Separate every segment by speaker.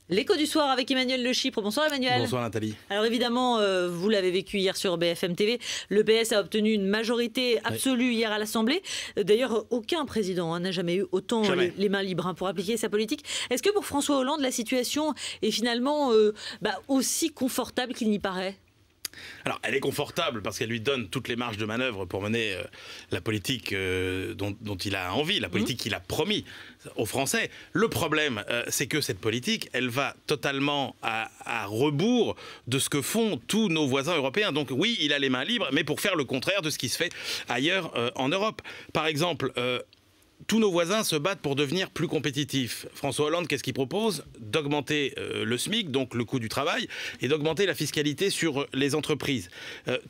Speaker 1: L'écho du soir avec Emmanuel Le Chypre. Bonsoir Emmanuel.
Speaker 2: Bonsoir Nathalie.
Speaker 1: Alors évidemment, vous l'avez vécu hier sur BFM TV, le PS a obtenu une majorité absolue hier à l'Assemblée. D'ailleurs, aucun président n'a jamais eu autant les mains libres pour appliquer sa politique. Est-ce que pour François Hollande, la situation est finalement aussi confortable qu'il n'y paraît ?
Speaker 2: Alors, elle est confortable parce qu'elle lui donne toutes les marges de manœuvre pour mener la politique dont il a envie, la politique qu'il a promis aux Français. Le problème, c'est que cette politique, elle va totalement à rebours de ce que font tous nos voisins européens. Donc oui, il a les mains libres, mais pour faire le contraire de ce qui se fait ailleurs en Europe. Par exemple, tous nos voisins se battent pour devenir plus compétitifs. François Hollande, qu'est-ce qu'il propose? D'augmenter le SMIC, donc le coût du travail, et d'augmenter la fiscalité sur les entreprises.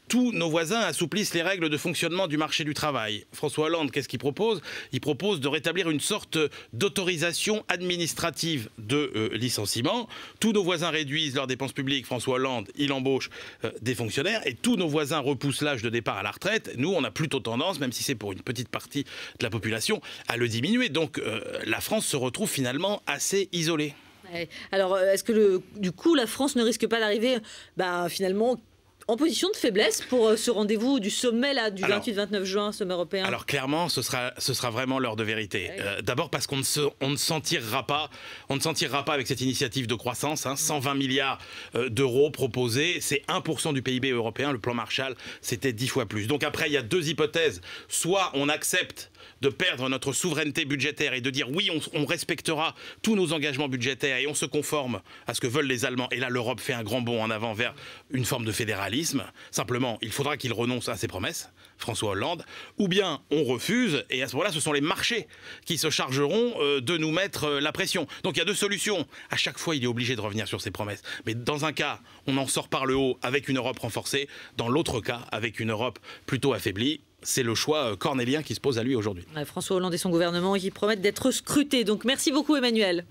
Speaker 2: Tous nos voisins assouplissent les règles de fonctionnement du marché du travail. François Hollande, qu'est-ce qu'il propose? Il propose de rétablir une sorte d'autorisation administrative de licenciement. Tous nos voisins réduisent leurs dépenses publiques. François Hollande, il embauche des fonctionnaires, et tous nos voisins repoussent l'âge de départ à la retraite. Nous, on a plutôt tendance, même si c'est pour une petite partie de la population, à le diminuer. Donc la France se retrouve finalement assez isolée.
Speaker 1: Alors est-ce que du coup la France ne risque pas d'arriver finalement en position de faiblesse pour ce rendez-vous du sommet là, du 28-29 juin, sommet européen? Alors
Speaker 2: clairement, ce sera vraiment l'heure de vérité. D'abord parce qu'on ne s'en tirera pas. On ne s'en tirera pas avec cette initiative de croissance. 120 milliards d'euros proposés, c'est 1% du PIB européen. Le plan Marshall, c'était 10 fois plus. Donc après, il y a deux hypothèses. Soit on accepte de perdre notre souveraineté budgétaire et de dire oui, on respectera tous nos engagements budgétaires et on se conforme à ce que veulent les Allemands. Et là, l'Europe fait un grand bond en avant vers une forme de fédéralisme. Simplement, il faudra qu'il renonce à ses promesses, François Hollande. Ou bien on refuse et à ce moment-là, ce sont les marchés qui se chargeront de nous mettre la pression. Donc il y a deux solutions. À chaque fois, il est obligé de revenir sur ses promesses. Mais dans un cas, on en sort par le haut avec une Europe renforcée. Dans l'autre cas, avec une Europe plutôt affaiblie. C'est le choix cornélien qui se pose à lui aujourd'hui.
Speaker 1: François Hollande et son gouvernement qui promettent d'être scrutés. Donc merci beaucoup Emmanuel.